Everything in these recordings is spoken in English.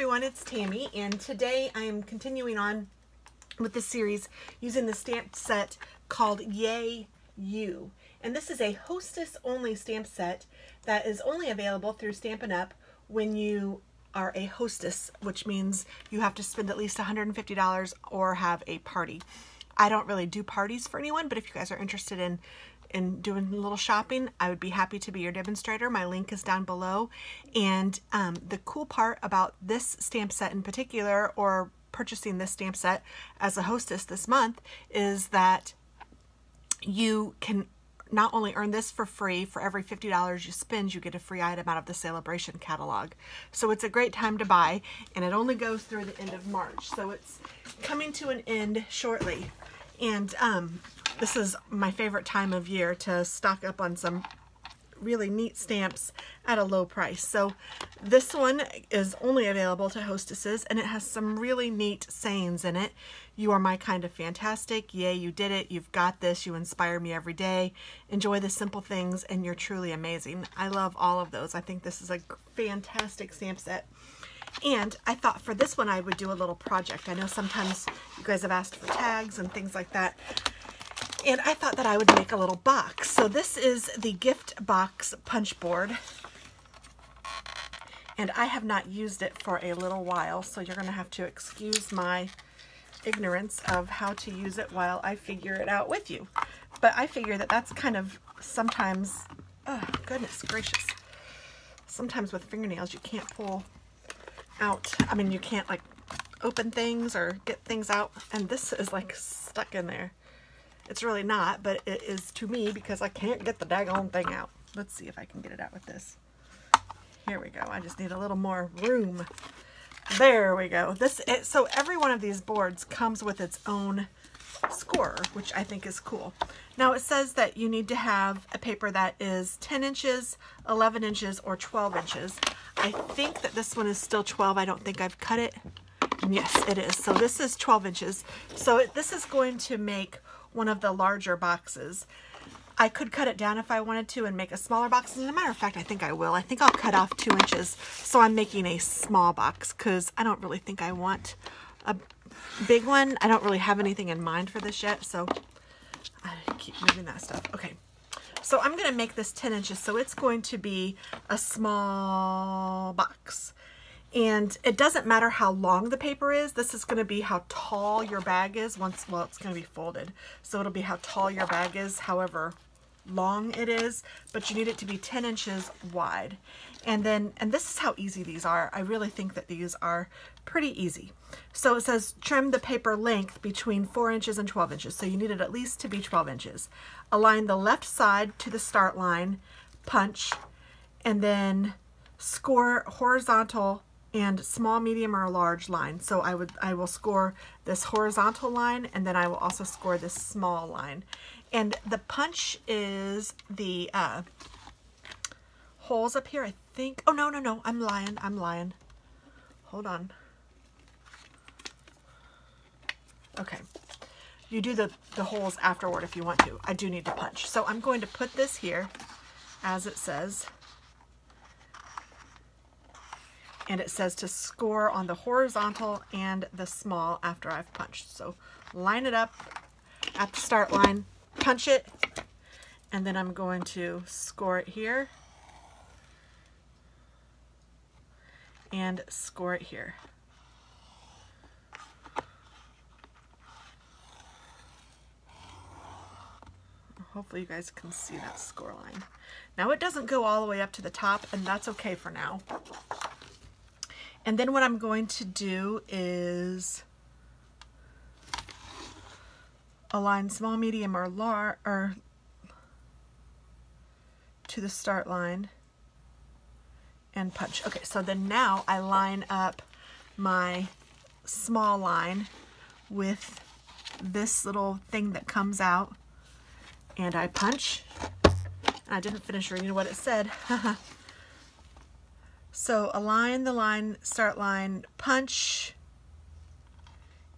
everyone, it's Tammy, and today I am continuing on with this series using the stamp set called Yay You. And this is a hostess only stamp set that is only available through Stampin' Up! When you are a hostess, which means you have to spend at least $150 or have a party. I don't really do parties for anyone, but if you guys are interested in doing a little shopping, I would be happy to be your demonstrator. My link is down below. And the cool part about this stamp set in particular, or purchasing this stamp set as a hostess this month, is that you can not only earn this for free. For every $50 you spend, you get a free item out of the Celebration catalog. So it's a great time to buy, and it only goes through the end of March. So it's coming to an end shortly. And this is my favorite time of year to stock up on some really neat stamps at a low price. So this one is only available to hostesses, and it has some really neat sayings in it. You are my kind of fantastic. Yay, you did it. You've got this. You inspire me every day. Enjoy the simple things, and you're truly amazing. I love all of those. I think this is a fantastic stamp set. And I thought for this one I would do a little project. I know sometimes you guys have asked for tags and things like that. And I thought that I would make a little box. So this is the gift box punch board. And I have not used it for a little while, so you're going to have to excuse my ignorance of how to use it while I figure it out with you. But I figure that that's kind of sometimes, oh goodness gracious, sometimes with fingernails you can't pull out. I mean, you can't like open things or get things out, and this is like stuck in there. It's really not, but it is to me because I can't get the daggone thing out. Let's see if I can get it out with this. Here we go. I just need a little more room. There we go. So every one of these boards comes with its own scorer, which I think is cool. Now it says that you need to have a paper that is 10 inches, 11 inches, or 12 inches. I think that this one is still 12. I don't think I've cut it. Yes, it is. So this is 12 inches. So this is going to make one of the larger boxes. I could cut it down if I wanted to and make a smaller box. As a matter of fact, I think I will. I think I'll cut off 2 inches. So I'm making a small box because I don't really think I want a big one. I don't really have anything in mind for this yet. So I keep moving that stuff. Okay. So I'm going to make this 10 inches. So it's going to be a small box. And it doesn't matter how long the paper is. This is going to be how tall your bag is once, well, it's going to be folded. So it'll be how tall your bag is, however long it is, but you need it to be 10 inches wide. And this is how easy these are. I really think that these are pretty easy. So it says trim the paper length between 4 inches and 12 inches. So you need it at least to be 12 inches. Align the left side to the start line, punch, and then score horizontal and small, medium, or large line. So I will score this horizontal line, and then I will also score this small line. And the punch is the holes up here, I think. Oh, no, I'm lying. Hold on. Okay. You do the holes afterward if you want to. I do need to punch. So I'm going to put this here as it says. And it says to score on the horizontal and the small after I've punched. So line it up at the start line, punch it, and then I'm going to score it here and score it here. Hopefully you guys can see that score line. Now it doesn't go all the way up to the top, and that's okay for now. And then what I'm going to do is align small, medium, or large to the start line and punch. Okay, so then now I line up my small line with this little thing that comes out, and I punch. I didn't finish reading what it said. So align the line, start line, punch,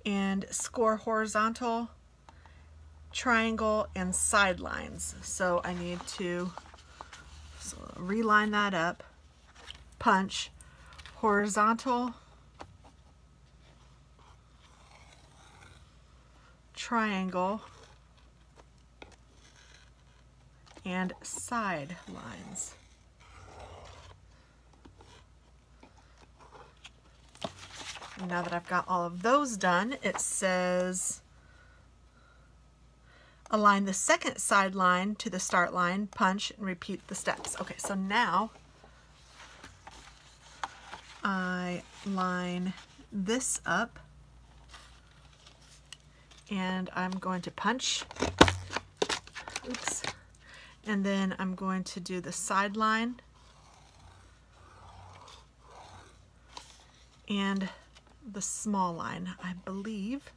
and score horizontal, triangle, and side lines. So I need to reline that up, punch, horizontal, triangle and side lines. And now that I've got all of those done, it says align the second side line to the start line, punch, and repeat the steps. Okay, so now I line this up and I'm going to punch. Oops. And then I'm going to do the side line and the small line, I believe.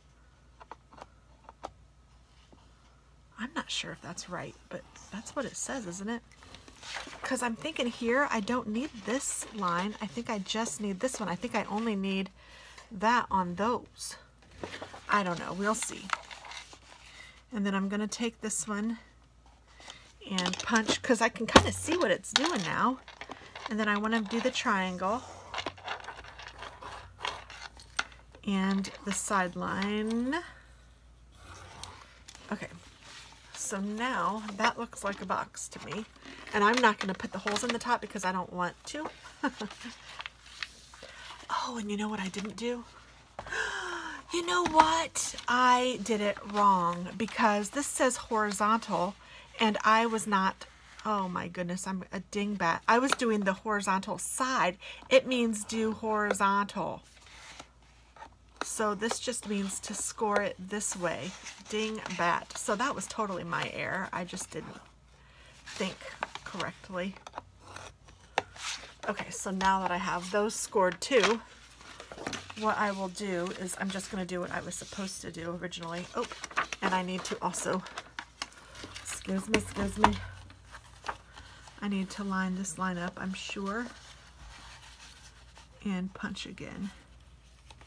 I'm not sure if that's right, but that's what it says, isn't it? Because I'm thinking here, I don't need this line. I think I just need this one. I think I only need that on those. I don't know. We'll see. And then I'm going to take this one and punch, because I can kind of see what it's doing now. And then I want to do the triangle and the side line. Okay, so now that looks like a box to me. And I'm not going to put the holes in the top because I don't want to. Oh, and you know what I didn't do? You know what? I did it wrong because this says horizontal and I was not, oh my goodness, I'm a dingbat. I was doing the horizontal side. It means do horizontal. So this just means to score it this way. Dingbat. So that was totally my error. I just didn't think correctly. Okay, so now that I have those scored too, what I will do is I'm just going to do what I was supposed to do originally. Oh, and I need to also, excuse me, I need to line this line up, I'm sure, and punch again.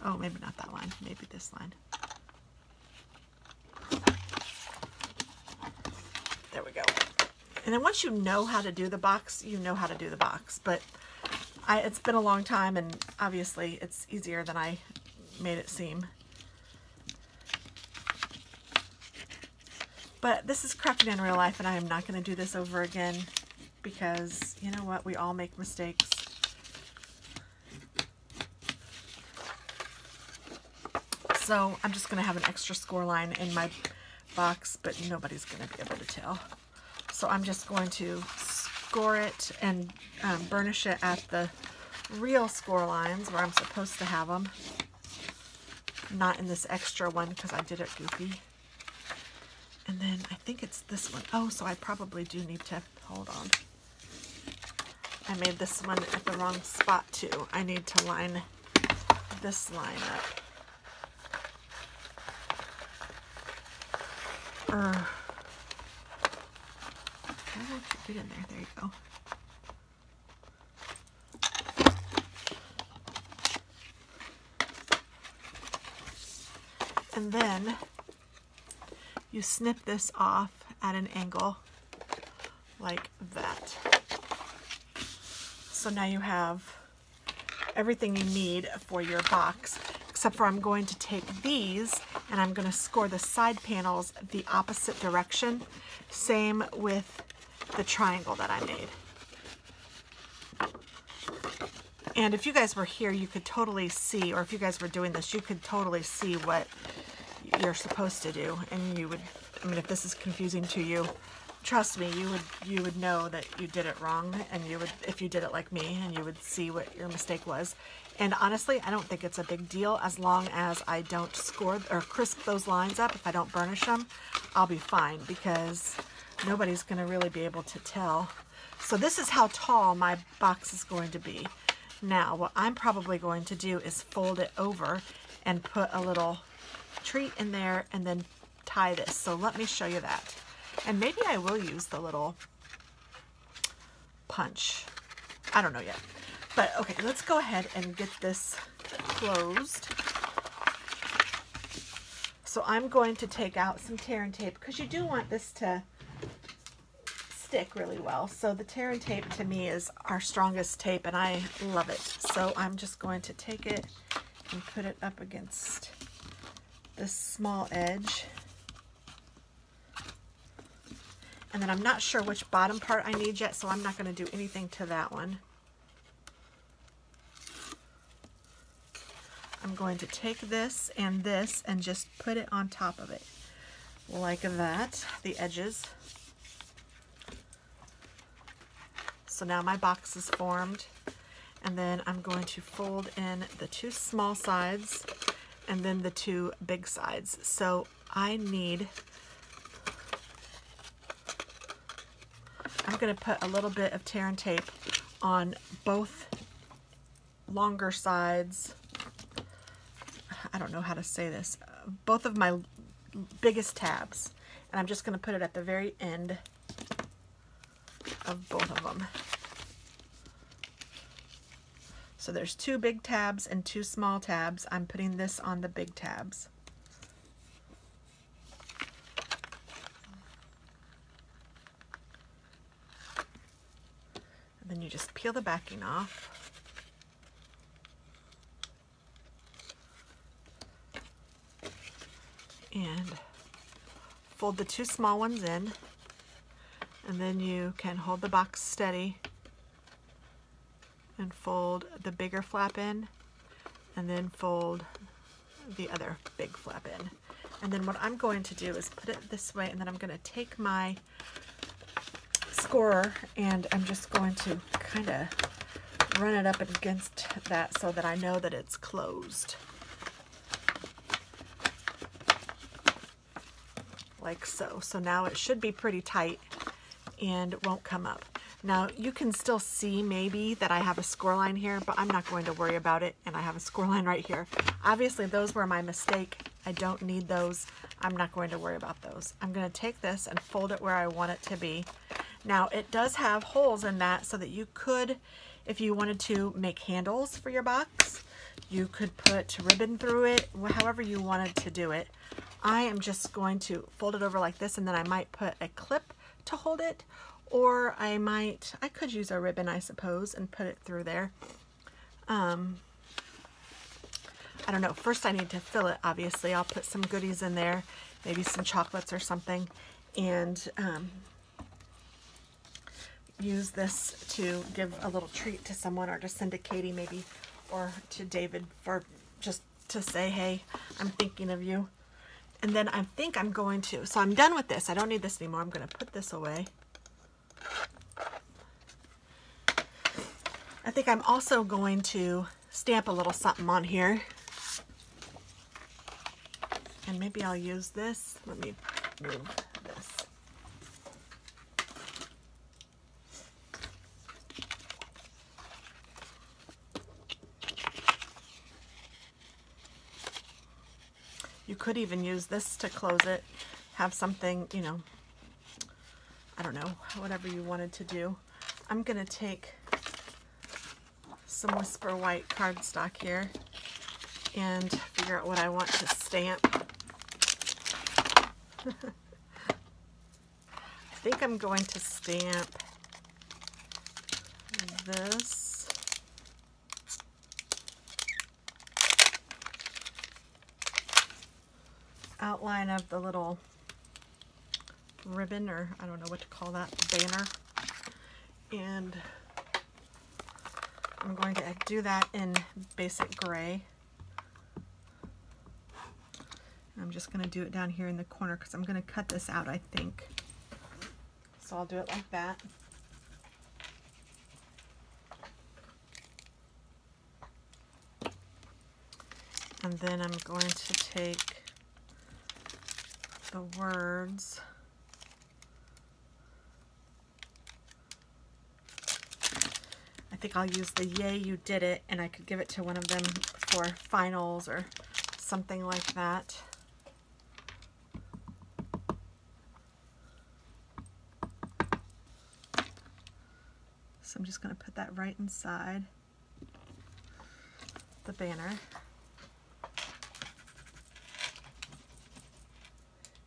Oh, maybe not that line, maybe this line. There we go. And then once you know how to do the box, you know how to do the box. But it's been a long time, and obviously it's easier than I made it seem. But this is crafting in real life, and I am not going to do this over again because, you know what, we all make mistakes. So I'm just going to have an extra score line in my box, but nobody's going to be able to tell. So I'm just going to score it and burnish it at the real score lines where I'm supposed to have them. Not in this extra one because I did it goofy. And then I think it's this one. Oh, so I probably do need to, hold on. I made this one at the wrong spot too. I need to line this line up. Why won't you get in there? There you go. And then you snip this off at an angle like that. So now you have everything you need for your box, except for I'm going to take these and I'm going to score the side panels the opposite direction. Same with the triangle that I made. And if you guys were here, you could totally see, or if you guys were doing this, you could totally see what you're supposed to do. And you would, I mean, if this is confusing to you, trust me, you would know that you did it wrong, and you would, if you did it like me, and you would see what your mistake was. And honestly, I don't think it's a big deal as long as I don't score or crisp those lines up. If I don't burnish them, I'll be fine because nobody's going to really be able to tell. So this is how tall my box is going to be. Now, what I'm probably going to do is fold it over and put a little treat in there and then tie this. So let me show you that. And maybe I will use the little punch. I don't know yet. But okay, let's go ahead and get this closed. So I'm going to take out some tear and tape because you do want this to stick really well. So the tear and tape to me is our strongest tape and I love it. So I'm just going to take it and put it up against this small edge And then I'm not sure which bottom part I need yet, so I'm not going to do anything to that one. I'm going to take this and just put it on top of it like that, the edges. So now my box is formed, and then I'm going to fold in the 2 small sides and then the 2 big sides. So I'm going to put a little bit of tear and tape on both longer sides. I don't know how to say this. Both of my biggest tabs. And I'm just going to put it at the very end of both of them. So there's 2 big tabs and 2 small tabs. I'm putting this on the big tabs. And then you just peel the backing off. And fold the 2 small ones in, and then you can hold the box steady and fold the bigger flap in, and then fold the other big flap in. And then what I'm going to do is put it this way, and then I'm going to take my scorer and I'm just going to kind of run it up against that so that I know that it's closed. Like so. So now it should be pretty tight and won't come up. Now you can still see maybe that I have a score line here, but I'm not going to worry about it, and I have a score line right here. Obviously those were my mistake. I don't need those. I'm not going to worry about those. I'm going to take this and fold it where I want it to be. Now it does have holes in that so that you could, if you wanted to make handles for your box, you could put ribbon through it, however you wanted to do it. I am just going to fold it over like this, and then I might put a clip to hold it, or I could use a ribbon, I suppose, and put it through there. I don't know. First I need to fill it, obviously. I'll put some goodies in there, maybe some chocolates or something, and use this to give a little treat to someone, or to send to Katie maybe, or to David, for just to say, hey, I'm thinking of you. And then I think I'm going to, so I'm done with this. I don't need this anymore. I'm going to put this away. I think I'm also going to stamp a little something on here. And maybe I'll use this. Let me move this. You could even use this to close it, have something, you know, I don't know, whatever you wanted to do. I'm going to take some Whisper White cardstock here and figure out what I want to stamp. I think I'm going to stamp this. Outline of the little ribbon, or I don't know what to call that, banner. And I'm going to do that in basic gray. I'm just going to do it down here in the corner because I'm going to cut this out, I think. So I'll do it like that. And then I'm going to take the words. I think I'll use the "Yay, you did it," and I could give it to one of them for finals or something like that. So I'm just going to put that right inside the banner.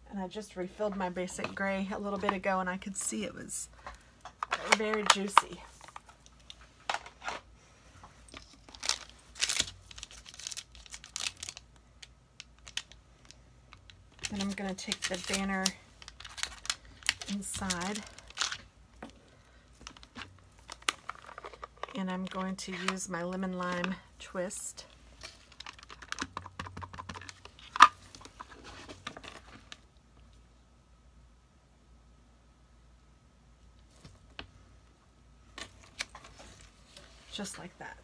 And I just refilled my basic gray a little bit ago, and I could see it was very juicy. Then I'm going to take the banner inside. And I'm going to use my lemon lime twist. Just like that.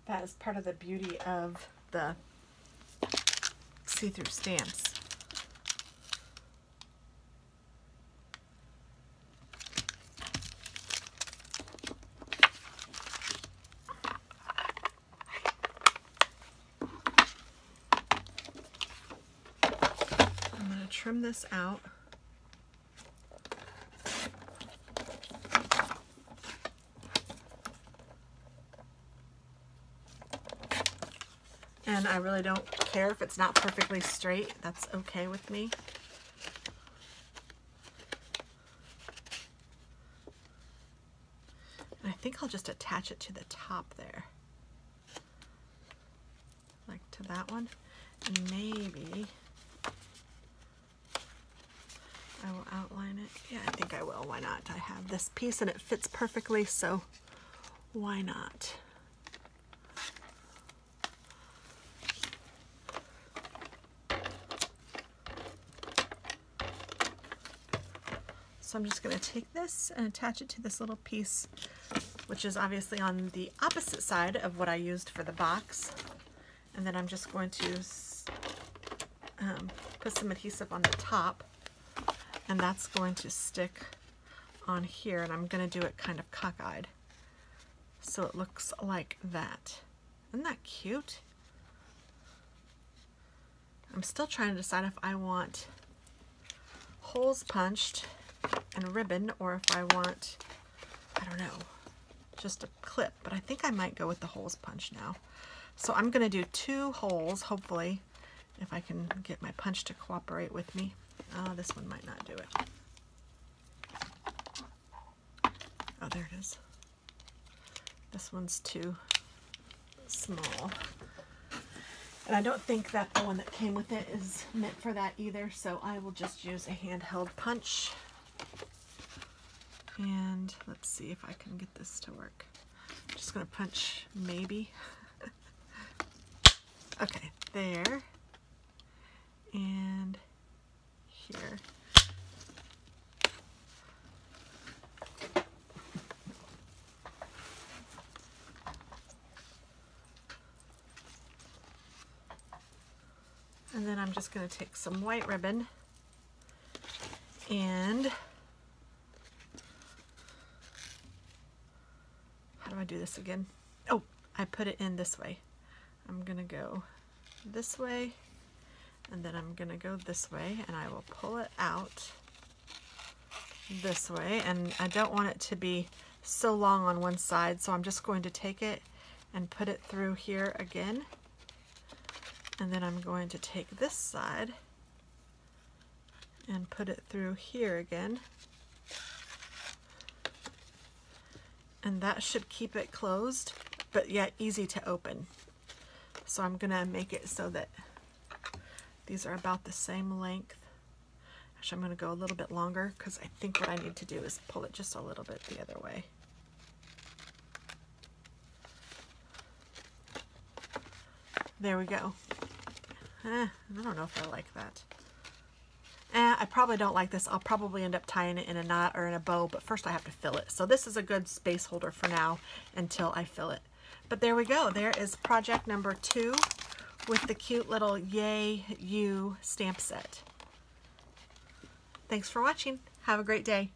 That is part of the beauty of the see-through stamps. I'm going to trim this out. And I really don't care if it's not perfectly straight. That's okay with me. And I think I'll just attach it to the top there. Like to that one. And maybe I will outline it. Yeah, I think I will. Why not? I have this piece and it fits perfectly, so why not? So I'm just going to take this and attach it to this little piece, which is obviously on the opposite side of what I used for the box. And then I'm just going to put some adhesive on the top, and that's going to stick on here, and I'm going to do it kind of cockeyed. So it looks like that. Isn't that cute? I'm still trying to decide if I want holes punched and ribbon, or if I want, I don't know, just a clip, but I think I might go with the holes punch now. So I'm going to do 2 holes, hopefully, if I can get my punch to cooperate with me. Oh, this one might not do it. Oh, there it is. This one's too small. And I don't think that the one that came with it is meant for that either, so I will just use a handheld punch. And let's see if I can get this to work. I'm just going to punch maybe. Okay, there. And here. And then I'm just going to take some white ribbon and how do I do this again? Oh, I put it in this way. I'm going to go this way, and then I'm going to go this way, and I will pull it out this way. And I don't want it to be so long on one side, so I'm just going to take it and put it through here again. And then I'm going to take this side and put it through here again. And that should keep it closed, but yet easy to open. So I'm going to make it so that these are about the same length. Actually, I'm going to go a little bit longer because I think what I need to do is pull it just a little bit the other way. There we go. I don't know if I like that. I probably don't like this. I'll probably end up tying it in a knot or in a bow, but first I have to fill it. So this is a good space holder for now until I fill it. But there we go. There is project number 2 with the cute little Yay You stamp set. Thanks for watching. Have a great day.